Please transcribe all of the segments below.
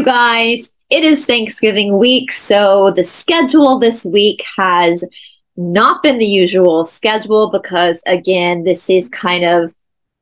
you guys. It is Thanksgiving week, so the schedule this week has not been the usual schedule because, again, this is kind of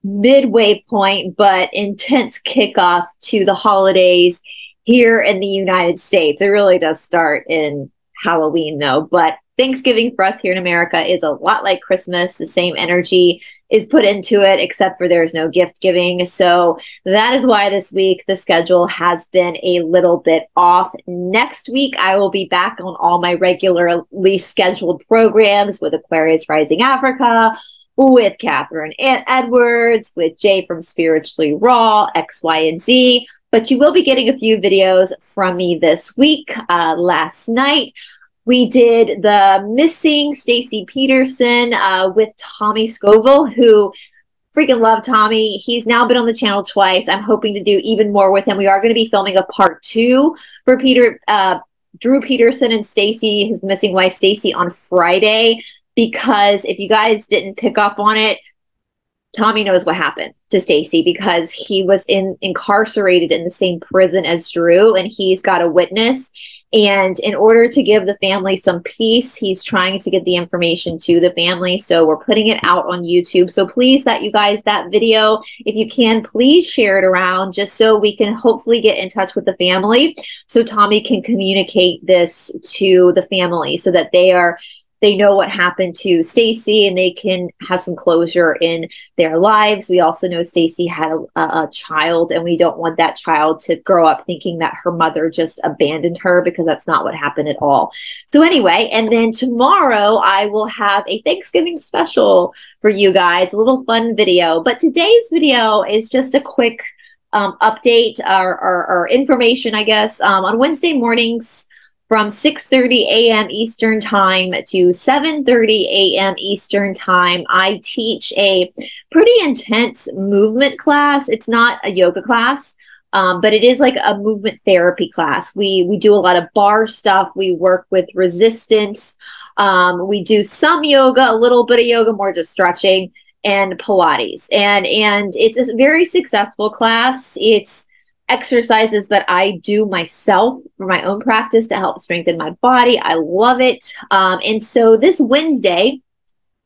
midway point, but intense kickoff to the holidays here in the United States. It really does start in Halloween, though, but Thanksgiving for us here in America is a lot like Christmas. The same energy is put into it, except for there's no gift giving. So that is why this week the schedule has been a little bit off. Next week, I will be back on all my regularly scheduled programs with Aquarius Rising Africa, with Catherine Edwards, with Jay from Spiritually Raw, X, Y, and Z. But you will be getting a few videos from me this week. Last night, we did the Missing Stacy Peterson with Tommy Scoville, who freaking love Tommy. He's now been on the channel twice. I'm hoping to do even more with him. We are going to be filming a part 2 for Drew Peterson and Stacy, his missing wife Stacy, on Friday, because if you guys didn't pick up on it, Tommy knows what happened to Stacy because he was incarcerated in the same prison as Drew, and he's got a witness. And in order to give the family some peace, he's trying to get the information to the family. So we're putting it out on YouTube. So please, that video, if you can, please share it around just so we can hopefully get in touch with the family so Tommy can communicate this to the family so that they know what happened to Stacy and they can have some closure in their lives. We also know Stacy had a child, and we don't want that child to grow up thinking that her mother just abandoned her, because that's not what happened at all. So anyway, and then tomorrow I will have a Thanksgiving special for you guys, a little fun video. But today's video is just a quick update or information, I guess. On Wednesday mornings, from 6:30 a.m. Eastern Time to 7:30 a.m. Eastern Time, I teach a pretty intense movement class. It's not a yoga class, but it is like a movement therapy class. We do a lot of bar stuff. We work with resistance. We do some yoga, a little bit of yoga, more just stretching, and Pilates. And it's a very successful class. It's exercises that I do myself for my own practice to help strengthen my body. I love it. And so this Wednesday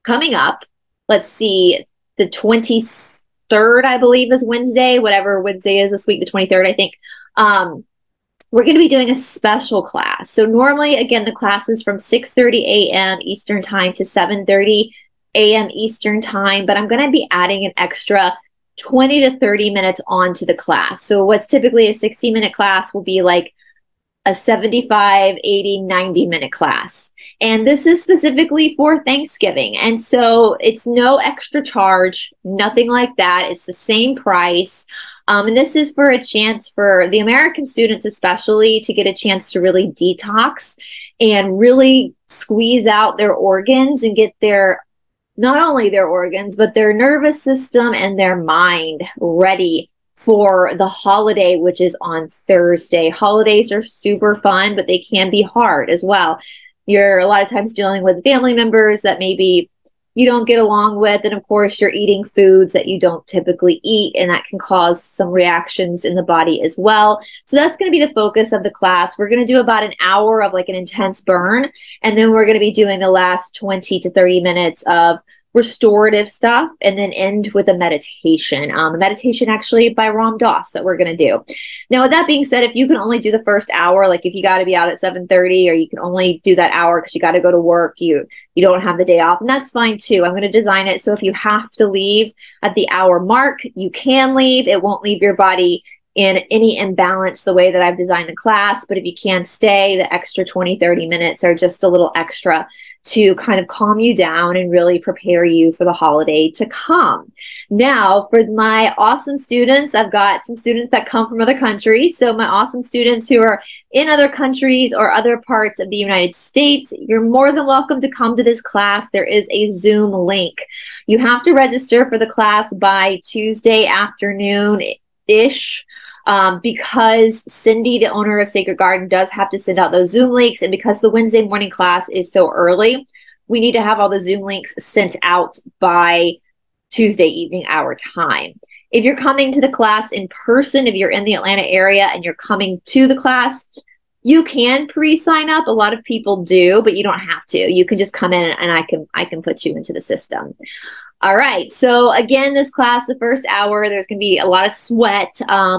coming up, let's see, the 23rd, I believe, is Wednesday, whatever Wednesday is this week, the 23rd, I think. We're going to be doing a special class. So normally, again, the class is from 6:30 a.m. Eastern Time to 7:30 a.m. Eastern Time, but I'm going to be adding an extra 20 to 30 minutes onto the class. So what's typically a 60-minute class will be like a 75, 80, 90-minute class. And this is specifically for Thanksgiving. And so it's no extra charge, nothing like that. It's the same price. And this is for a chance for the American students especially to get a chance to really detox and really squeeze out their organs and get not only their organs, but their nervous system and their mind ready for the holiday, which is on Thursday. Holidays are super fun, but they can be hard as well. You're a lot of times dealing with family members that maybe you don't get along with. And of course, you're eating foods that you don't typically eat, and that can cause some reactions in the body as well. So that's going to be the focus of the class. We're going to do about an hour of like an intense burn, and then we're going to be doing the last 20 to 30 minutes of restorative stuff, and then end with a meditation. A meditation actually by Ram Dass that we're going to do. Now, with that being said, if you can only do the first hour, like if you got to be out at 7:30, or you can only do that hour because you got to go to work, you don't have the day off, and that's fine too. I'm going to design it so if you have to leave at the hour mark, you can leave. It won't leave your body in any imbalance the way that I've designed the class. But if you can stay, the extra 20, 30 minutes are just a little extra to kind of calm you down and really prepare you for the holiday to come. Now, for my awesome students, I've got some students that come from other countries. So my awesome students who are in other countries or other parts of the United States, you're more than welcome to come to this class. There is a Zoom link. You have to register for the class by Tuesday afternoon-ish. Because Cindy, the owner of Sacred Garden, does have to send out those Zoom links, and because the Wednesday morning class is so early, we need to have all the Zoom links sent out by Tuesday evening our time. If you're coming to the class in person, if you're in the Atlanta area and you're coming to the class, you can pre-sign up. A lot of people do, but you don't have to. You can just come in and I can put you into the system. All right. So again, this class, the first hour, there's going to be a lot of sweat.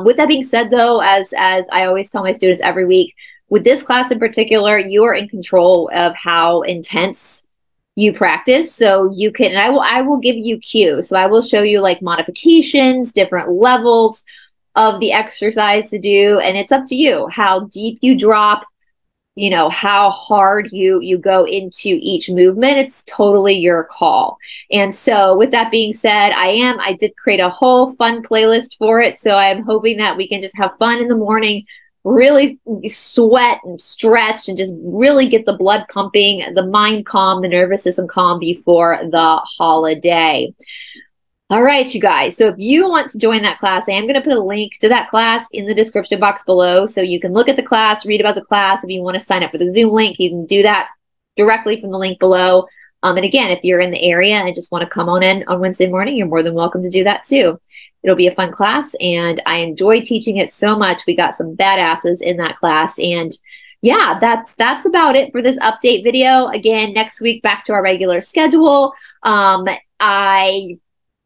With that being said, though, as I always tell my students every week, with this class in particular, you are in control of how intense you practice. So you can, and I will give you cues. So I will show you like modifications, different levels of the exercise to do, and it's up to you how deep you drop, you know, how hard you go into each movement. It's totally your call. And so with that being said, I did create a whole fun playlist for it. So I'm hoping that we can just have fun in the morning, really sweat and stretch and just really get the blood pumping, the mind calm, the nervous system calm before the holiday. All right, you guys. So if you want to join that class, I am going to put a link to that class in the description box below. So you can look at the class, read about the class. If you want to sign up for the Zoom link, you can do that directly from the link below. And again, if you're in the area and just want to come on in on Wednesday morning, you're more than welcome to do that too. It'll be a fun class, and I enjoy teaching it so much. We got some badasses in that class, and yeah, that's about it for this update video. Again, next week back to our regular schedule.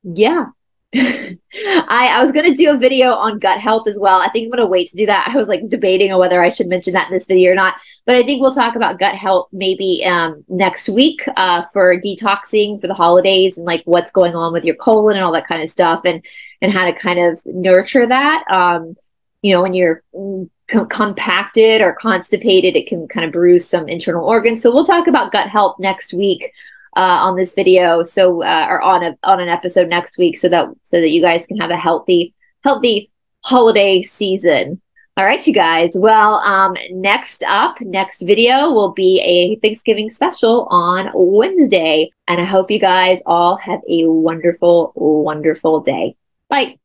Yeah. I was going to do a video on gut health as well. I think I'm going to wait to do that. I was like debating on whether I should mention that in this video or not, but I think we'll talk about gut health maybe next week for detoxing for the holidays and like what's going on with your colon and all that kind of stuff, and how to kind of nurture that. You know, when you're compacted or constipated, it can kind of bruise some internal organs. So we'll talk about gut health next week on this video, so or on an episode next week, so that you guys can have a healthy holiday season. All right, you guys. Well, next video will be a Thanksgiving special on Wednesday, and I hope you guys all have a wonderful day. Bye.